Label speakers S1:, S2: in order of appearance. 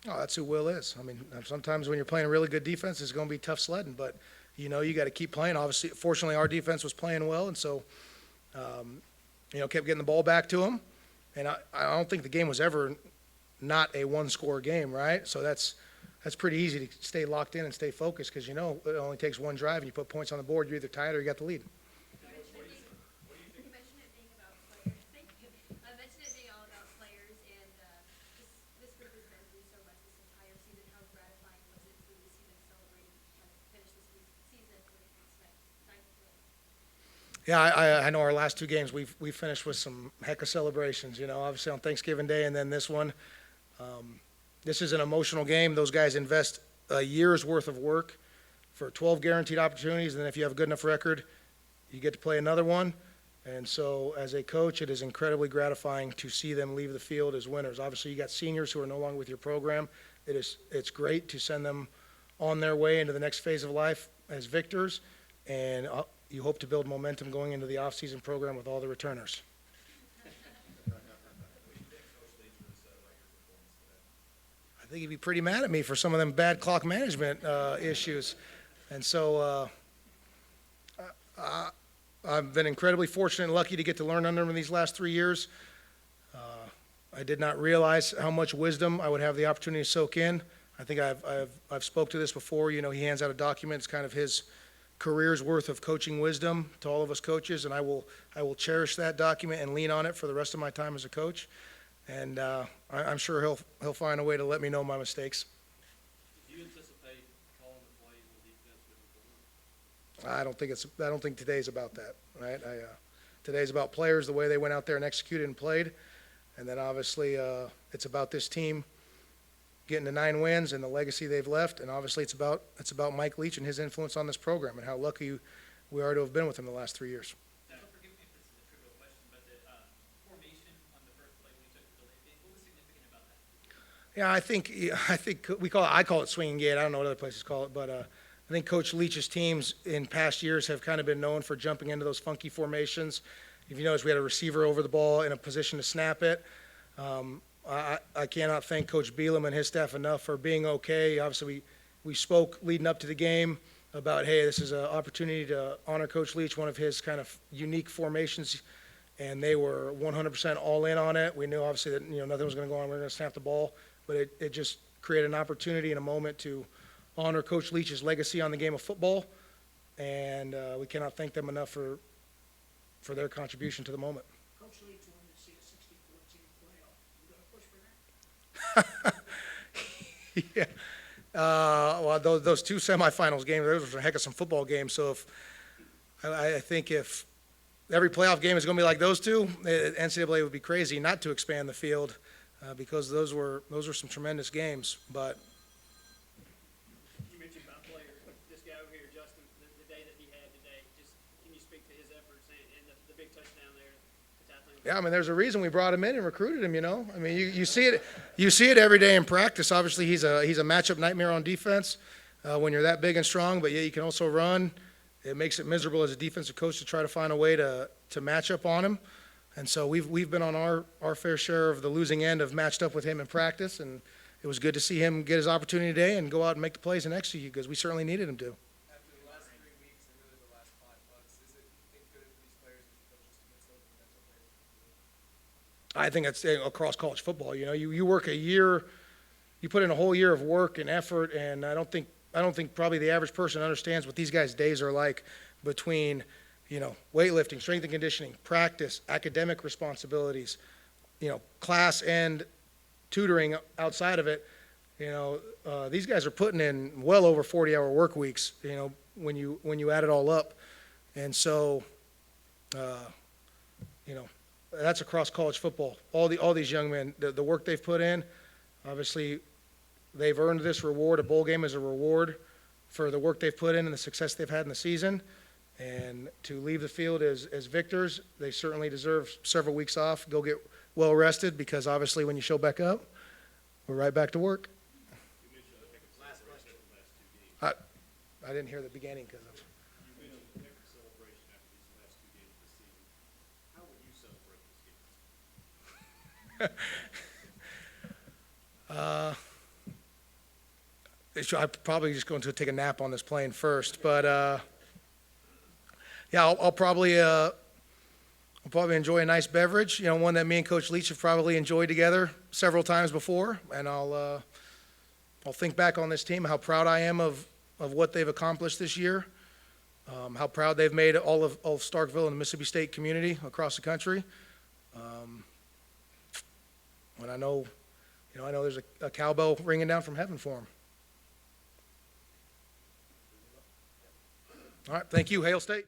S1: Oh, that's who Will is. I mean, sometimes when you're playing a really good defense, it's going to be tough sledding, but you got to keep playing. Obviously, fortunately, our defense was playing well, and so kept getting the ball back to him. And I don't think the game was ever not a one-score game, right? So that's pretty easy to stay locked in and stay focused because it only takes one drive and you put points on the board. You either tie it or you got the lead. Yeah, I know our last two games we finished with some heck of celebrations. Obviously on Thanksgiving Day and then this one. This is an emotional game. Those guys invest a year's worth of work for 12 guaranteed opportunities, and then if you have a good enough record, you get to play another one. And so as a coach, it is incredibly gratifying to see them leave the field as winners. Obviously, you got seniors who are no longer with your program. It's great to send them on their way into the next phase of life as victors, and you hope to build momentum going into the off-season program with all the returners. I think he'd be pretty mad at me for some of them bad clock management issues. And so I've been incredibly fortunate and lucky to get to learn under him these last 3 years. I did not realize how much wisdom I would have the opportunity to soak in. I think I've spoke to this before. He hands out a document. It's kind of his career's worth of coaching wisdom to all of us coaches, and I will cherish that document and lean on it for the rest of my time as a coach. And I'm sure he'll find a way to let me know my mistakes.
S2: Do you anticipate calling the plays on defense moving forward?
S1: I don't think today's about that, right? Today's about players, the way they went out there and executed and played, and then obviously it's about this team getting to 9 wins and the legacy they've left, and obviously it's about Mike Leach and his influence on this program and how lucky we are to have been with him the last 3 years.
S2: Now, forgive me if this is a trivial question, but the formation on the first play we took for the late game, what was significant about that?
S1: Yeah, I think I call it swinging gate. I don't know what other places call it, but I think Coach Leach's teams in past years have kind of been known for jumping into those funky formations. If you notice, we had a receiver over the ball in a position to snap it. I cannot thank Coach Beelum and his staff enough for being okay. Obviously, we spoke leading up to the game about, hey, this is an opportunity to honor Coach Leach, one of his kind of unique formations, and they were 100% all in on it. We knew, obviously, that nothing was going to go on. We were going to snap the ball, but it just created an opportunity and a moment to honor Coach Leach's legacy on the game of football, and we cannot thank them enough for their contribution to the moment.
S3: Coach Leach wanted to see a 64-team playoff. You going to push for that?
S1: Yeah. Well, those two semifinals games, those were a heck of some football games. So I think if every playoff game is going to be like those two, NCAA would be crazy not to expand the field because those were some tremendous games. But
S4: you mentioned about players. This guy over here, Justin, the day that he had today, just can you speak to his efforts and the big touchdown there?
S1: Yeah, I mean, there's a reason we brought him in and recruited him. I mean, you see it every day in practice. Obviously, he's a matchup nightmare on defense when you're that big and strong. But yeah, you can also run. It makes it miserable as a defensive coach to try to find a way to match up on him. And so we've been on our fair share of the losing end of matched up with him in practice. And it was good to see him get his opportunity today and go out and make the plays and execute because we certainly needed him to.
S5: After the last 3 weeks and really the last 5 months, is it, you think, good for these players and coaches to get some of the mental players?
S1: I think that's across college football. You work a year, you put in a whole year of work and effort, and I don't think probably the average person understands what these guys' days are like between, weightlifting, strength and conditioning, practice, academic responsibilities, class and tutoring outside of it. These guys are putting in well over 40-hour work weeks, when you add it all up. And so, that's across college football. All these young men, the work they've put in, obviously they've earned this reward. A bowl game is a reward for the work they've put in and the success they've had in the season. And to leave the field as victors, they certainly deserve several weeks off, go get well rested, because obviously when you show back up, we're right back to work.
S2: Last question.
S1: I didn't hear the beginning because of.
S2: You mentioned the heck of celebration after these last 2 games this season. How will you celebrate this game?
S1: I'm probably just going to take a nap on this plane first, but, yeah, I'll probably enjoy a nice beverage, one that me and Coach Leach have probably enjoyed together several times before, and I'll think back on this team, how proud I am of what they've accomplished this year, how proud they've made all of Starkville and the Mississippi State community across the country. And I know there's a cowbell ringing down from heaven for them. All right, thank you, Hail State.